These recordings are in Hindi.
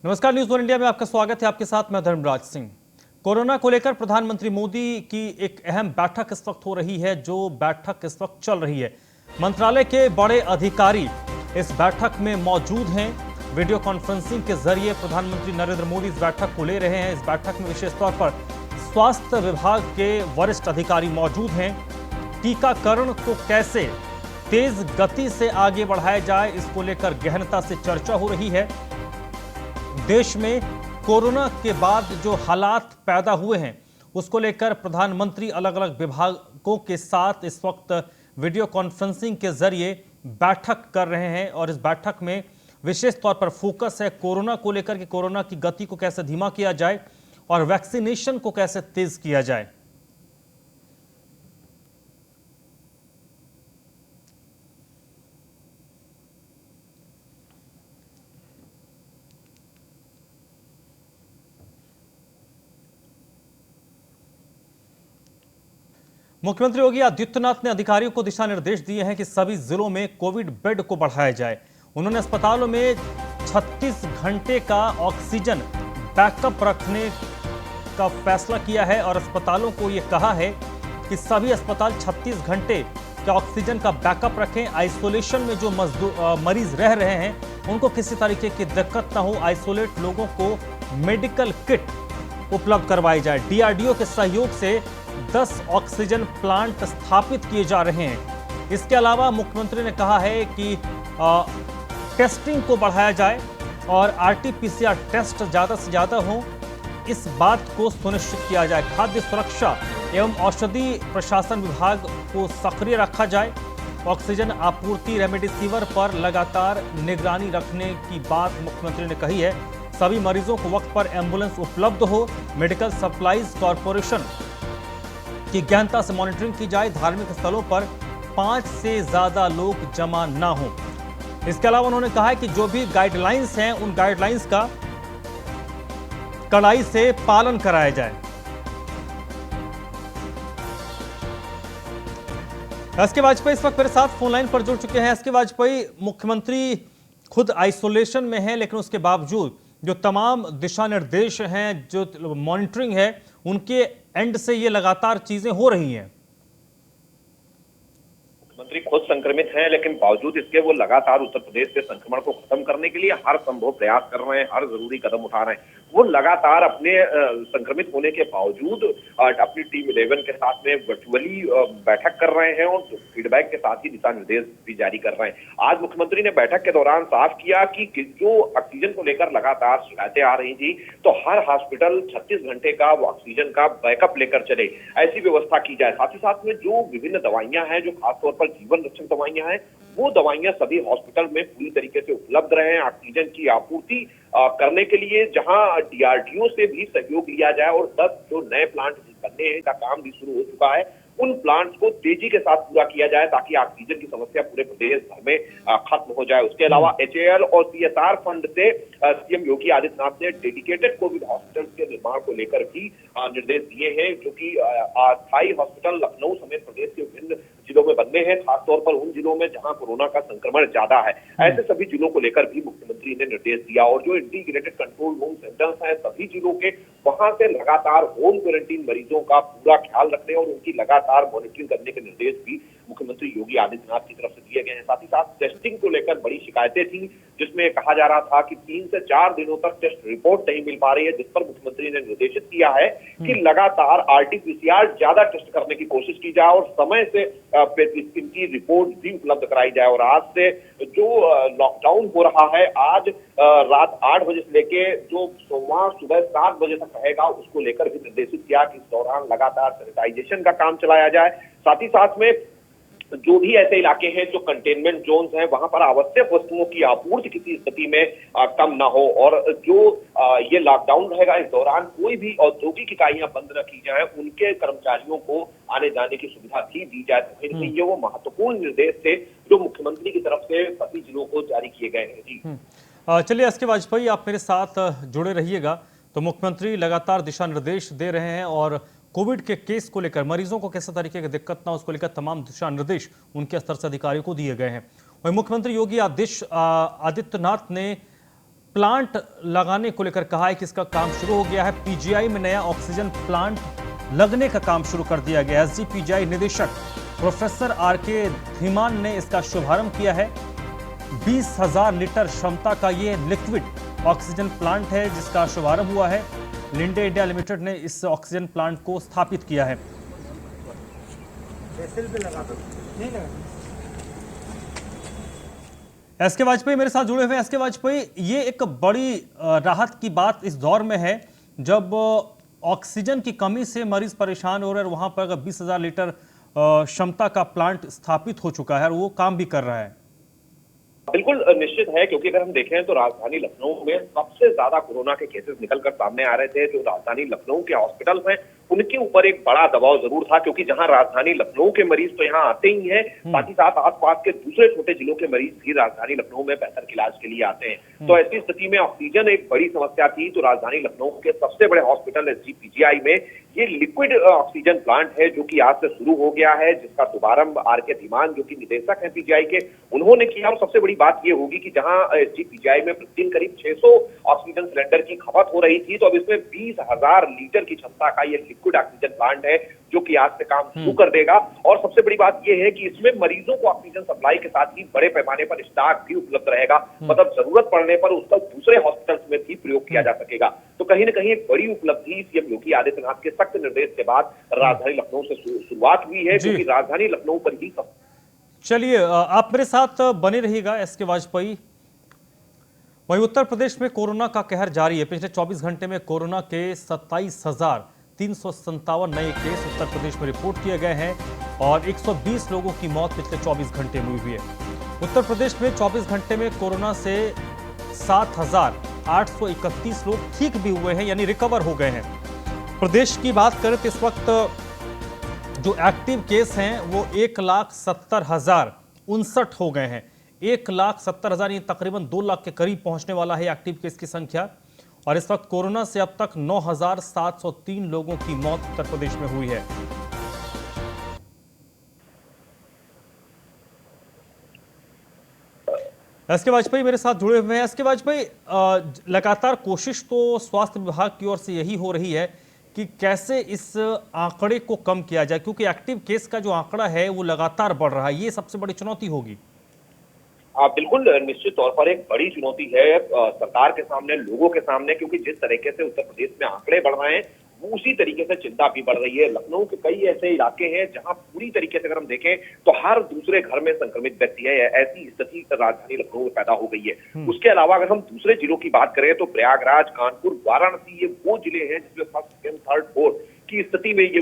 नमस्कार, न्यूज़ वन इंडिया में आपका स्वागत है। आपके साथ मैं धर्मराज सिंह। कोरोना को लेकर प्रधानमंत्री मोदी की एक अहम बैठक इस वक्त हो रही है। जो बैठक इस वक्त चल रही है, मंत्रालय के बड़े अधिकारी इस बैठक में मौजूद हैं। वीडियो कॉन्फ्रेंसिंग के जरिए प्रधानमंत्री नरेंद्र मोदी इस बैठक को ले रहे हैं। इस बैठक में विशेष तौर पर स्वास्थ्य विभाग के वरिष्ठ अधिकारी मौजूद हैं। टीकाकरण को कैसे तेज गति से आगे बढ़ाया जाए, इसको लेकर गहनता से चर्चा हो रही है। देश में कोरोना के बाद जो हालात पैदा हुए हैं, उसको लेकर प्रधानमंत्री अलग अलग विभागों के साथ इस वक्त वीडियो कॉन्फ्रेंसिंग के जरिए बैठक कर रहे हैं। और इस बैठक में विशेष तौर पर फोकस है कोरोना को लेकर कि कोरोना की गति को कैसे धीमा किया जाए और वैक्सीनेशन को कैसे तेज किया जाए। मुख्यमंत्री योगी आदित्यनाथ ने अधिकारियों को दिशा निर्देश दिए हैं कि सभी जिलों में कोविड बेड को बढ़ाया जाए। उन्होंने अस्पतालों में 36 घंटे का ऑक्सीजन बैकअप रखने का फैसला किया है और अस्पतालों को यह कहा है कि सभी अस्पताल 36 घंटे के ऑक्सीजन का बैकअप रखें। आइसोलेशन में जो मरीज रह रहे हैं, उनको किसी तरीके की दिक्कत ना हो। आइसोलेट लोगों को मेडिकल किट उपलब्ध करवाई जाए। डीआरडीओ के सहयोग से 10 ऑक्सीजन प्लांट स्थापित किए जा रहे हैं। इसके अलावा मुख्यमंत्री ने कहा है कि टेस्टिंग को बढ़ाया जाए और आरटीपीसीआर टेस्ट ज्यादा से ज्यादा हो, इस बात को सुनिश्चित किया जाए। खाद्य सुरक्षा एवं औषधि प्रशासन विभाग को सक्रिय रखा जाए। ऑक्सीजन आपूर्ति रेमडेसिविर पर लगातार निगरानी रखने की बात मुख्यमंत्री ने कही है। सभी मरीजों को वक्त पर एम्बुलेंस उपलब्ध हो। मेडिकल सप्लाईज कॉरपोरेशन की गहनता से मॉनिटरिंग की जाए। धार्मिक स्थलों पर 5 से ज्यादा लोग जमा ना हो। इसके अलावा उन्होंने कहा है कि जो भी गाइडलाइंस हैं, उन गाइडलाइंस का कड़ाई से पालन कराया जाए। एसके वाजपेयी इस वक्त मेरे साथ फोन लाइन पर जुड़ चुके हैं। एसके वाजपेयी, मुख्यमंत्री खुद आइसोलेशन में है, लेकिन उसके बावजूद जो तमाम दिशा निर्देश हैं, जो मॉनिटरिंग है, उनके एंड से ये लगातार चीजें हो रही हैं। मुख्यमंत्री खुद संक्रमित हैं, लेकिन बावजूद इसके वो लगातार उत्तर प्रदेश से संक्रमण को खत्म करने के लिए हर संभव प्रयास कर रहे हैं, हर जरूरी कदम उठा रहे हैं। वो लगातार अपने संक्रमित होने के बावजूद अपनी टीम 11 के साथ में वर्चुअली बैठक कर रहे हैं और फीडबैक के साथ ही दिशा निर्देश भी जारी कर रहे हैं। आज मुख्यमंत्री ने बैठक के दौरान साफ किया कि जो ऑक्सीजन को लेकर लगातार शिकायतें आ रही थी, तो हर हॉस्पिटल 36 घंटे का ऑक्सीजन का बैकअप लेकर चले, ऐसी व्यवस्था की जाए। साथ ही साथ में जो विभिन्न दवाइयां हैं, जो खासतौर पर जीवन रक्षक दवाइयां हैं, वो दवाइयां सभी हॉस्पिटल में पूरी तरीके से उपलब्ध रहे। ऑक्सीजन की आपूर्ति करने के लिए जहां डीआरडीओ से भी सहयोग लिया जाए और 10 जो नए प्लांट बनने हैं का काम भी शुरू हो चुका है, उन प्लांट्स को तेजी के साथ पूरा किया जाए ताकि ऑक्सीजन की समस्या पूरे प्रदेश भर में खत्म हो जाए। उसके अलावा एचएएल और सीएसआर फंड से सीएम योगी आदित्यनाथ ने डेडिकेटेड कोविड हॉस्पिटल के निर्माण को लेकर भी निर्देश दिए हैं, जो कि अस्थायी हॉस्पिटल लखनऊ समेत प्रदेश के विभिन्न जिलों में बनने हैं, खासतौर पर उन जिलों में जहां कोरोना का संक्रमण ज्यादा है। ऐसे सभी जिलों को लेकर भी मुख्यमंत्री ने निर्देश दिया और जो इंटीग्रेटेड कंट्रोल रूम सेंटर्स हैं सभी जिलों के, वहां से लगातार होम क्वारंटीन मरीजों का पूरा ख्याल रखने और उनकी लगातार मॉनिटरिंग करने के निर्देश भी मुख्यमंत्री योगी आदित्यनाथ की तरफ से दिए गए हैं। साथ ही साथ टेस्टिंग को लेकर बड़ी शिकायतें थी, जिसमें कहा जा रहा था कि 3 से 4 दिनों तक टेस्ट रिपोर्ट नहीं मिल पा रही है, जिस पर मुख्यमंत्री ने निर्देशित किया है कि लगातार आरटीपीसीआर ज्यादा टेस्ट करने की कोशिश की जाए और समय से इनकी रिपोर्ट भी उपलब्ध कराई जाए। और आज से जो लॉकडाउन हो रहा है, आज रात 8 बजे से लेके जो सोमवार सुबह 7 बजे तक रहेगा, उसको लेकर भी निर्देशित किया कि इस दौरान लगातार सैनिटाइजेशन का काम चलाया जाए। साथ ही साथ में जो भी ऐसे इलाके हैं जो कंटेनमेंट जोन्स हैं, वहां पर आवश्यक वस्तुओं की आपूर्ति किसी स्थिति में कम ना हो और जो ये लॉकडाउन रहेगा, इस दौरान कोई भी औद्योगिक इकाइयां बंद न की जाए, उनके कर्मचारियों को आने जाने की सुविधा भी दी जाए। तो ये वो महत्वपूर्ण निर्देश थे जो मुख्यमंत्री की तरफ से सभी जिलों को जारी किए गए हैं। जी चलिए एसके वाजपेयी, आप मेरे साथ जुड़े रहिएगा। तो मुख्यमंत्री लगातार दिशा निर्देश दे रहे हैं और कोविड के केस को लेकर मरीजों को किस तरीके की दिक्कत ना, उसको लेकर तमाम दिशा निर्देश उनके स्तर से अधिकारियों को दिए गए हैं। वहीं मुख्यमंत्री योगी आदित्यनाथ ने प्लांट लगाने को लेकर कहा है कि इसका काम शुरू हो गया है। पीजीआई में नया ऑक्सीजन प्लांट लगने का काम शुरू कर दिया गया है। एसजीपीजीआई निदेशक प्रोफेसर आर.के. धीमान ने इसका शुभारंभ किया है। 20,000 लीटर क्षमता का ये लिक्विड ऑक्सीजन प्लांट है जिसका शुभारंभ हुआ है। लिंडे इंडिया लिमिटेड ने इस ऑक्सीजन प्लांट को स्थापित किया है। एस के वाजपेयी मेरे साथ जुड़े हुए हैं। एस के वाजपेयी, ये एक बड़ी राहत की बात इस दौर में है जब ऑक्सीजन की कमी से मरीज परेशान हो रहे हैं। वहां पर अगर 20,000 लीटर क्षमता का प्लांट स्थापित हो चुका है और वो काम भी कर रहा है। बिल्कुल निश्चित है, क्योंकि अगर हम देखें तो राजधानी लखनऊ में सबसे ज्यादा कोरोना के केसेस निकलकर सामने आ रहे थे। जो राजधानी लखनऊ के हॉस्पिटल हैं उनके ऊपर एक बड़ा दबाव जरूर था, क्योंकि जहां राजधानी लखनऊ के मरीज तो यहाँ आते ही हैं, साथ ही साथ आसपास के दूसरे छोटे जिलों के मरीज भी राजधानी लखनऊ में बेहतर इलाज के लिए आते हैं। तो ऐसी स्थिति में ऑक्सीजन एक बड़ी समस्या थी। तो राजधानी लखनऊ के सबसे बड़े हॉस्पिटल एसजीपीजीआई में ये लिक्विड ऑक्सीजन प्लांट है जो कि आज से शुरू हो गया है, जिसका शुभारंभ आर.के. धीमान जो कि निदेशक है पीजीआई के, उन्होंने किया। और सबसे बड़ी बात ये होगी कि जहां एसजीपीजीआई में प्रतिदिन करीब 600 ऑक्सीजन सिलेंडर की खपत हो रही थी, तो अब इसमें 20,000 लीटर की क्षमता का ये लिक्विड ऑक्सीजन प्लांट है जो कि आज से काम शुरू कर देगा। और सबसे बड़ी बात यह है कि इसमें मरीजों को ऑक्सीजन सप्लाई के साथ ही बड़े पैमाने पर स्टॉक भी उपलब्ध रहेगा। मतलब जरूरत पड़ने पर उसका दूसरे हॉस्पिटल्स में भी प्रयोग किया जा सकेगा। तो कहीं ना कहीं एक बड़ी उपलब्धि सीएम योगी आदित्यनाथ के सख्त निर्देश के बाद राजधानी लखनऊ से शुरुआत हुई है, क्योंकि राजधानी लखनऊ पर ही चलिए, आप मेरे साथ बने रहिएगा एस के वाजपेयी। वहीं उत्तर प्रदेश में कोरोना का कहर जारी है। पिछले 24 घंटे में कोरोना के 27,357 नए केस उत्तर प्रदेश में रिपोर्ट किए गए हैं और 120 लोगों की मौत पिछले 24 घंटे में हुई है। उत्तर प्रदेश में 24 घंटे में कोरोना से 7,831 लोग ठीक भी हुए हैं, यानी रिकवर हो गए हैं। प्रदेश की बात करें तो इस वक्त जो एक्टिव केस हैं वो 1,70,059 हो गए हैं। 1,70,000 ये तकरीबन 2 लाख के करीब पहुंचने वाला है एक्टिव केस की संख्या। और इस वक्त कोरोना से अब तक 9,703 लोगों की मौत उत्तर प्रदेश में हुई है। एस के वाजपेयी मेरे साथ जुड़े हुए हैं। एस के वाजपेयी, लगातार कोशिश तो स्वास्थ्य विभाग की ओर से यही हो रही है कि कैसे इस आंकड़े को कम किया जाए, क्योंकि एक्टिव केस का जो आंकड़ा है वो लगातार बढ़ रहा है। ये सबसे बड़ी चुनौती होगी। बिल्कुल निश्चित तौर पर एक बड़ी चुनौती है सरकार के सामने, लोगों के सामने, क्योंकि जिस तरीके से उत्तर प्रदेश में आंकड़े बढ़ रहे हैं वो उसी तरीके से चिंता भी बढ़ रही है। लखनऊ के कई ऐसे इलाके हैं जहां पूरी तरीके से अगर हम देखें तो हर दूसरे घर में संक्रमित व्यक्ति है। ऐसी स्थिति राजधानी लखनऊ में पैदा हो गई है। उसके अलावा अगर हम दूसरे जिलों की बात करें तो प्रयागराज, कानपुर, वाराणसी ये वो जिले हैं जिसमें फर्स्ट, सेकंड, थर्ड, फोर्थ की स्थिति में ये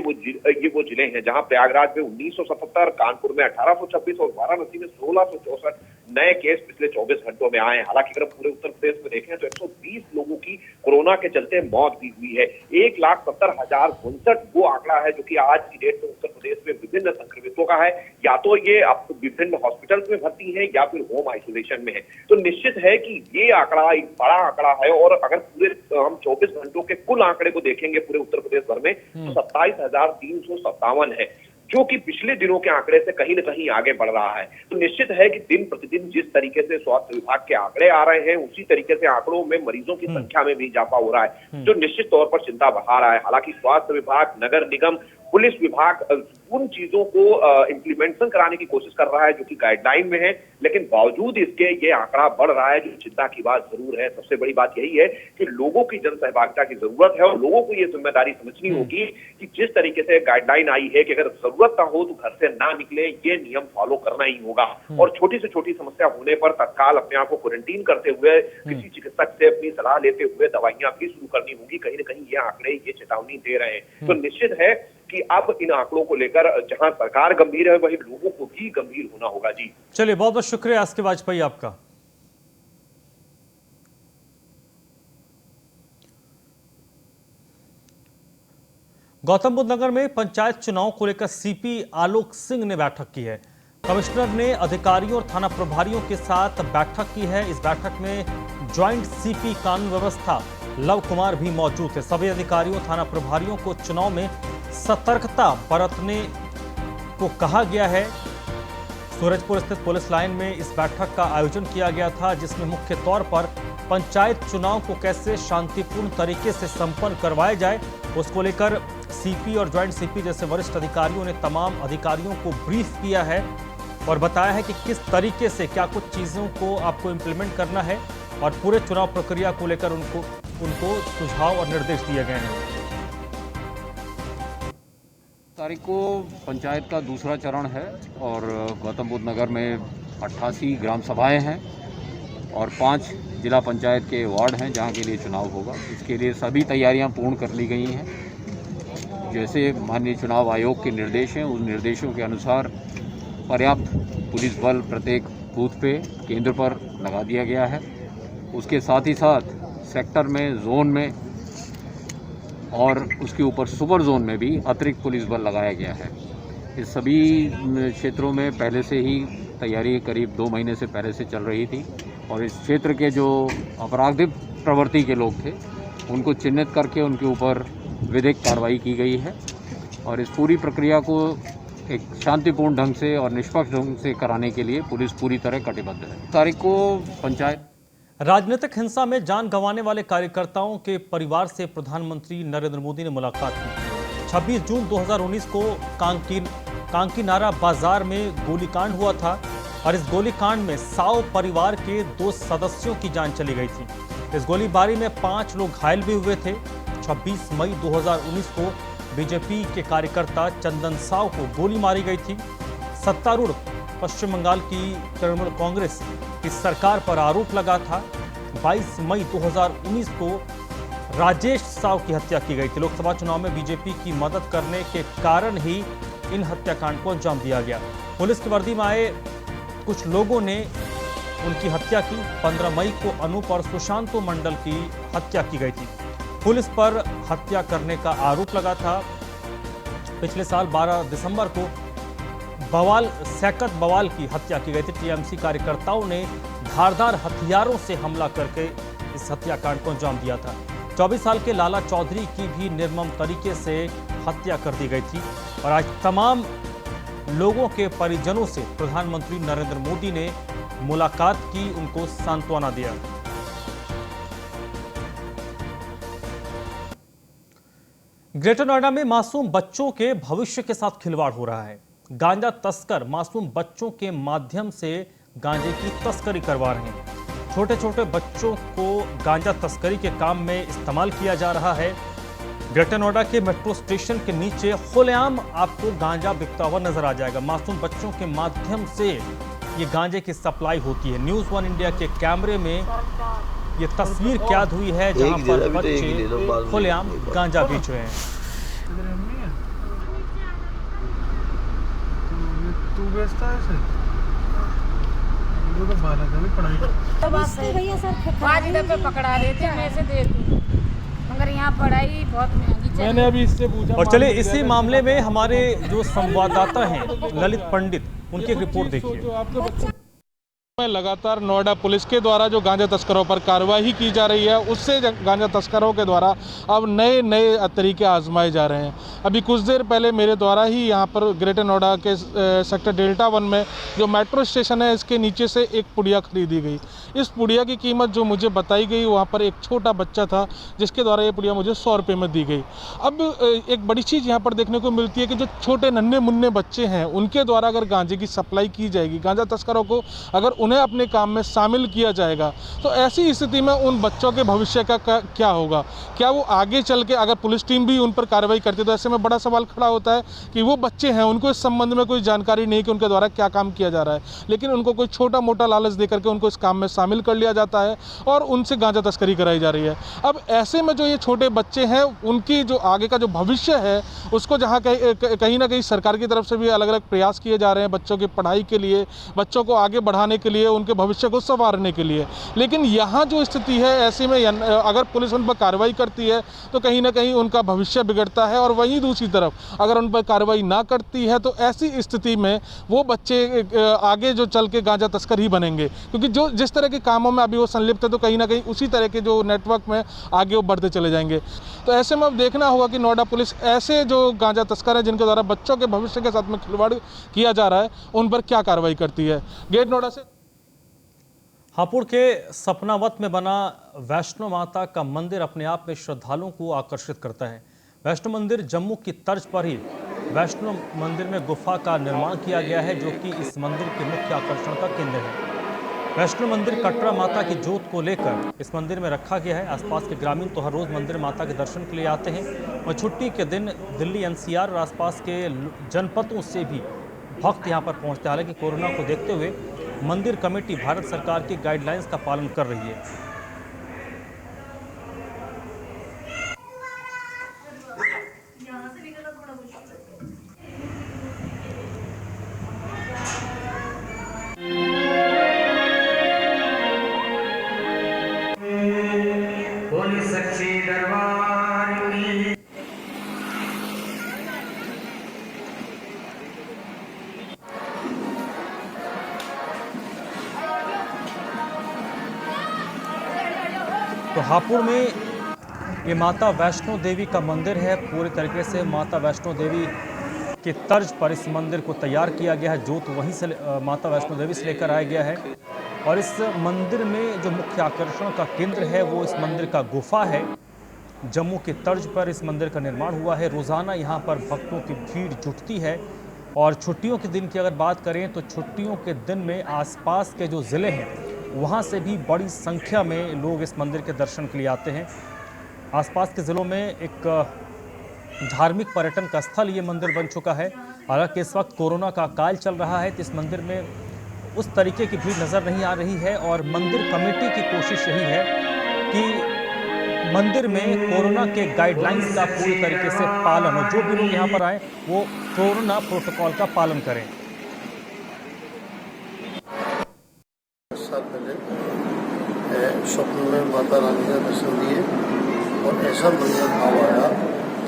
वो जिले हैं जहां प्रयागराज में 1977, कानपुर में 1826 और वाराणसी में 1664 नए केस पिछले 24 घंटों में आए हैं। हालांकि अगर पूरे उत्तर प्रदेश में देखें तो 120 लोगों की कोरोना के चलते मौत भी हुई है। 1,70,059 वो आंकड़ा है जो कि आज की डेट में उत्तर प्रदेश में विभिन्न संक्रमितों का है। या तो ये अब विभिन्न हॉस्पिटल्स में भर्ती है या फिर होम आइसोलेशन में है। तो निश्चित है कि ये आंकड़ा एक बड़ा आंकड़ा है। और अगर पूरे हम 24 घंटों के कुल आंकड़े को देखेंगे पूरे उत्तर प्रदेश भर में तो 27,357 है, जो कि पिछले दिनों के आंकड़े से कहीं न कहीं आगे बढ़ रहा है। तो निश्चित है कि दिन प्रतिदिन जिस तरीके से स्वास्थ्य विभाग के आंकड़े आ रहे हैं उसी तरीके से आंकड़ों में मरीजों की संख्या में भी इजाफा हो रहा है, जो निश्चित तौर पर चिंता बढ़ा रहा है। हालांकि स्वास्थ्य विभाग, नगर निगम, पुलिस विभाग उन चीजों को इंप्लीमेंटेशन कराने की कोशिश कर रहा है जो कि गाइडलाइन में है, लेकिन बावजूद इसके ये आंकड़ा बढ़ रहा है, जो चिंता की बात जरूर है। सबसे बड़ी बात यही है कि लोगों की जन सहभागिता की जरूरत है और लोगों को ये जिम्मेदारी समझनी होगी कि जिस तरीके से गाइडलाइन आई है कि अगर जरूरत ना हो तो घर से ना निकले, ये नियम फॉलो करना ही होगा। और छोटी से छोटी समस्या होने पर तत्काल अपने आप को क्वारंटीन करते हुए किसी चिकित्सक से अपनी सलाह लेते हुए दवाइयां भी शुरू करनी होगी। कहीं ना कहीं ये आंकड़े ये चेतावनी दे रहे हैं। तो निश्चित है कि अब इन आंकड़ों को लेकर जहां सरकार गंभीर है वहीं लोगों को भी गंभीर होना होगा। जी चलिए, बहुत बहुत शुक्रिया एस के वाजपेयी आपका। गौतम बुद्ध नगर में पंचायत चुनाव को लेकर सीपी आलोक सिंह ने बैठक की है। कमिश्नर ने अधिकारियों और थाना प्रभारियों के साथ बैठक की है। इस बैठक में ज्वाइंट सीपी कानून व्यवस्था लव कुमार भी मौजूद थे। सभी अधिकारियों, थाना प्रभारियों को चुनाव में सतर्कता बरतने को कहा गया है। सूरजपुर स्थित पुलिस लाइन में इस बैठक का आयोजन किया गया था, जिसमें मुख्य तौर पर पंचायत चुनाव को कैसे शांतिपूर्ण तरीके से संपन्न करवाया जाए, उसको लेकर सीपी और ज्वाइंट सीपी जैसे वरिष्ठ अधिकारियों ने तमाम अधिकारियों को ब्रीफ किया है और बताया है कि किस तरीके से क्या कुछ चीज़ों को आपको इम्प्लीमेंट करना है और पूरे चुनाव प्रक्रिया को लेकर उनको सुझाव और निर्देश दिए गए हैं। तारीख को पंचायत का दूसरा चरण है और गौतम बुद्ध नगर में 88 ग्राम सभाएं हैं और 5 जिला पंचायत के वार्ड हैं जहां के लिए चुनाव होगा। इसके लिए सभी तैयारियां पूर्ण कर ली गई हैं। जैसे माननीय चुनाव आयोग के निर्देश हैं, उन निर्देशों के अनुसार पर्याप्त पुलिस बल प्रत्येक बूथ पे केंद्र पर लगा दिया गया है। उसके साथ ही साथ सेक्टर में, जोन में और उसके ऊपर सुपर जोन में भी अतिरिक्त पुलिस बल लगाया गया है। इस सभी क्षेत्रों में पहले से ही तैयारी करीब 2 महीने से पहले से चल रही थी और इस क्षेत्र के जो आपराधिक प्रवृत्ति के लोग थे उनको चिन्हित करके उनके ऊपर विधिक कार्रवाई की गई है और इस पूरी प्रक्रिया को एक शांतिपूर्ण ढंग से और निष्पक्ष ढंग से कराने के लिए पुलिस पूरी तरह कटिबद्ध है। तारीख को पंचायत राजनीतिक हिंसा में जान गंवाने वाले कार्यकर्ताओं के परिवार से प्रधानमंत्री नरेंद्र मोदी ने मुलाकात की। 26 जून 2019 को कांकीनारा बाजार में गोलीकांड हुआ था और इस गोलीकांड में साव परिवार के 2 सदस्यों की जान चली गई थी। इस गोलीबारी में 5 लोग घायल भी हुए थे। 26 मई 2019 को बीजेपी के कार्यकर्ता चंदन साव को गोली मारी गई थी। सत्तारूढ़ पश्चिम बंगाल की तृणमूल कांग्रेस की सरकार पर आरोप लगा था। 22 मई 2019 को राजेश साव की हत्या की गई थी। लोकसभा चुनाव में बीजेपी की मदद करने के कारण ही इन हत्याकांड को अंजाम दिया गया। पुलिस की वर्दी में आए कुछ लोगों ने उनकी हत्या की। 15 मई को अनूप और सुशांतो मंडल की हत्या की गई थी। पुलिस पर हत्या करने का आरोप लगा था। पिछले साल 12 दिसंबर को सैकत बवाल की हत्या की गई थी। टीएमसी कार्यकर्ताओं ने धारदार हथियारों से हमला करके इस हत्याकांड को अंजाम दिया था। 24 साल के लाला चौधरी की भी निर्मम तरीके से हत्या कर दी गई थी और आज तमाम लोगों के परिजनों से प्रधानमंत्री नरेंद्र मोदी ने मुलाकात की, उनको सांत्वना दिया। ग्रेटर नोएडा में मासूम बच्चों के भविष्य के साथ खिलवाड़ हो रहा है। गांजा तस्कर मासूम बच्चों के माध्यम से गांजे की तस्करी करवा रहे हैं। छोटे छोटे बच्चों को गांजा तस्करी के काम में इस्तेमाल किया जा रहा है। ग्रेटर नोएडा के मेट्रो स्टेशन के नीचे खुलेआम आपको गांजा बिकता हुआ नजर आ जाएगा। मासूम बच्चों के माध्यम से ये गांजे की सप्लाई होती है। न्यूज़ 1 इंडिया के कैमरे में ये तस्वीर कैद हुई है जहां पर बच्चे खुलेआम गांजा बेच रहे हैं। तू बेचता है इसे? तो बालक है पढ़ाई भैया सर 5 दफे पकड़ा रहे थे, मैं से देती मगर यहाँ पढ़ाई बहुत महंगी चल। मैंने अभी इससे पूछा। और चलिए इसी मामले में हमारे जो संवाददाता हैं ललित पंडित, उनकी एक रिपोर्ट देखिए। में लगातार नोएडा पुलिस के द्वारा जो गांजा तस्करों पर कार्रवाई की जा रही है, उससे गांजा तस्करों के द्वारा अब नए नए तरीके आजमाए जा रहे हैं। अभी कुछ देर पहले मेरे द्वारा ही यहाँ पर ग्रेटर नोएडा के सेक्टर डेल्टा 1 में जो मेट्रो स्टेशन है, इसके नीचे से एक पुड़िया खरीदी गई। इस पुड़िया की कीमत जो मुझे बताई गई, वहाँ पर एक छोटा बच्चा था जिसके द्वारा ये पुड़िया मुझे 100 रुपये में दी गई। अब एक बड़ी चीज़ यहाँ पर देखने को मिलती है कि जो छोटे नन्हे मुन्ने बच्चे हैं, उनके द्वारा अगर गांजे की सप्लाई की जाएगी, गांजा तस्करों को अगर उन्हें अपने काम में शामिल किया जाएगा, तो ऐसी स्थिति में उन बच्चों के भविष्य का क्या होगा? क्या वो आगे चल के अगर पुलिस टीम भी उन पर कार्रवाई करती है, तो ऐसे में बड़ा सवाल खड़ा होता है कि वो बच्चे हैं, उनको इस संबंध में कोई जानकारी नहीं कि उनके द्वारा क्या काम किया जा रहा है, लेकिन उनको कोई छोटा मोटा लालच देकर के उनको इस काम में शामिल कर लिया जाता है और उनसे गांजा तस्करी कराई जा रही है। अब ऐसे में जो ये छोटे बच्चे हैं, उनकी जो आगे का जो भविष्य है, उसको जहाँ कहीं ना कहीं सरकार की तरफ से भी अलग अलग प्रयास किए जा रहे हैं बच्चों की पढ़ाई के लिए, बच्चों को आगे बढ़ाने के लिए, उनके भविष्य को संवारने के लिए। लेकिन यहाँ जो स्थिति है, ऐसे में अगर पुलिस उन पर कार्रवाई करती है तो कहीं ना कहीं उनका भविष्य बिगड़ता है, और वहीं दूसरी तरफ अगर उन पर कार्रवाई ना करती है तो ऐसी स्थिति में वो बच्चे आगे जो चल के गांजा तस्कर ही बनेंगे, क्योंकि जो जिस तरह के कामों में अभी वो संलिप्त है, तो कहीं ना कहीं उसी तरह के जो नेटवर्क में आगे वो बढ़ते चले जाएंगे। तो ऐसे में अब देखना होगा कि नोएडा पुलिस ऐसे जो गांजा तस्कर हैं, जिनके द्वारा बच्चों के भविष्य के साथ में खिलवाड़ किया जा रहा है, उन पर क्या कार्रवाई करती है। गेट नोएडा से हापुड़ के सपनावत में बना वैष्णो माता का मंदिर अपने आप में श्रद्धालुओं को आकर्षित करता है। वैष्णो मंदिर जम्मू की तर्ज पर ही वैष्णो मंदिर में गुफा का निर्माण किया गया है, जो कि इस मंदिर के मुख्य आकर्षण का केंद्र है। वैष्णो मंदिर कटरा माता की जोत को लेकर इस मंदिर में रखा गया है। आसपास के ग्रामीण तो हर रोज मंदिर माता के दर्शन के लिए आते हैं और छुट्टी के दिन दिल्ली, एनसीआर और आसपास के जनपदों से भी भक्त यहां पर पहुंचते हैं। हालांकि कोरोना को देखते हुए मंदिर कमेटी भारत सरकार की गाइडलाइंस का पालन कर रही है। तो हापुड़ में ये माता वैष्णो देवी का मंदिर है। पूरी तरीके से माता वैष्णो देवी की तर्ज पर इस मंदिर को तैयार किया गया है। जोत वहीं से माता वैष्णो देवी से लेकर आया गया है और इस मंदिर में जो मुख्य आकर्षण का केंद्र है वो इस मंदिर का गुफा है। जम्मू की तर्ज पर इस मंदिर का निर्माण हुआ है। रोज़ाना यहाँ पर भक्तों की भीड़ जुटती है और छुट्टियों के दिन की अगर बात करें तो छुट्टियों के दिन में आसपास के जो ज़िले हैं वहाँ से भी बड़ी संख्या में लोग इस मंदिर के दर्शन के लिए आते हैं। आसपास के ज़िलों में एक धार्मिक पर्यटन का स्थल ये मंदिर बन चुका है। हालांकि इस वक्त कोरोना का काल चल रहा है तो इस मंदिर में उस तरीके की भीड़ नज़र नहीं आ रही है और मंदिर कमेटी की कोशिश यही है कि मंदिर में कोरोना के गाइडलाइंस का पूरी तरीके से पालन हो। जो भी लोग यहाँ पर आए वो कोरोना प्रोटोकॉल का पालन करें। साल पहले स्वप्न में माता रानी का दर्शन दिए और ऐसा मंजर भाव आया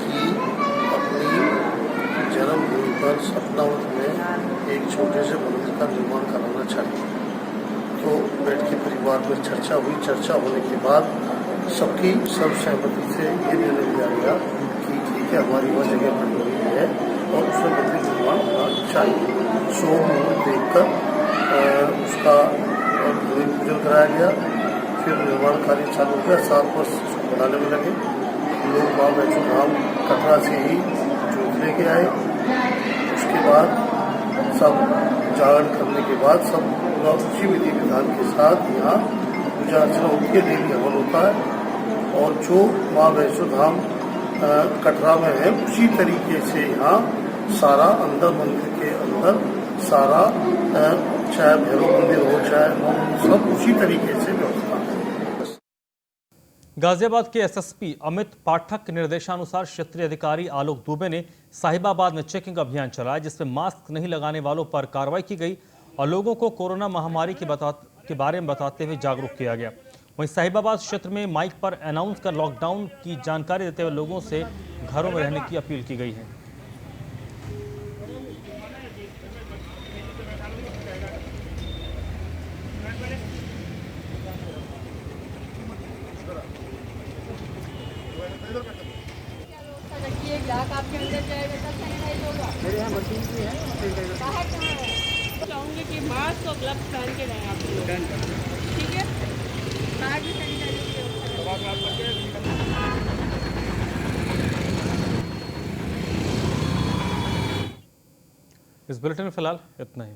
कि अपनी जन्मभूमि पर सपनावत में एक छोटे से मंदिर का निर्माण कराना चाहिए। तो बैठ के परिवार में चर्चा हुई। चर्चा होने के बाद सबकी सर्वसहमति से ये निर्णय लिया गया कि ठीक है, हमारी वह जगह बनी हुई है और उसमें मंदिर निर्माण होना चाहिए। सो देखकर उसका भूमि पूजन कराया गया। फिर निर्माण कार्य चालू हो गया। 7 वर्ष इसको बनाने में लगे। लोग माँ वैष्णो धाम कटरा से ही जोत लेके आए। उसके बाद सब जागरण करने के बाद सब पूरा उसी विधि विधान के साथ यहाँ पूजा अर्चना उनके डेली हवन होता है और जो माँ वैष्णो धाम कटरा में है उसी तरीके से यहाँ सारा अंदर मंदिर के अंदर सारा चाहे भैरव मंदिर हो चाहे सब उसी तरीके से व्यवस्था है। गाजियाबाद के एसएसपी अमित पाठक के निर्देशानुसार क्षेत्रीय अधिकारी आलोक दुबे ने साहिबाबाद में चेकिंग अभियान चलाया, जिसमें मास्क नहीं लगाने वालों पर कार्रवाई की गई और लोगों को कोरोना महामारी के बारे में बताते हुए जागरूक किया गया। वहीं साहिबाबाद क्षेत्र में माइक पर अनाउंस कर लॉकडाउन की जानकारी देते हुए लोगों से घरों में रहने की अपील की गई है। ग्राहक आपके अंदर जाएगा तब सैनिटाइज होगा। मेरे यहाँ मशीन भी है। बाहर कहाँ है? चाहूँगी कि मास्क और ग्लव्स पहन के रहें आप लोग, ठीक है? बाहर भी सैनिटाइज की व्यवस्था। इस बुलेटिन में फिलहाल इतना ही।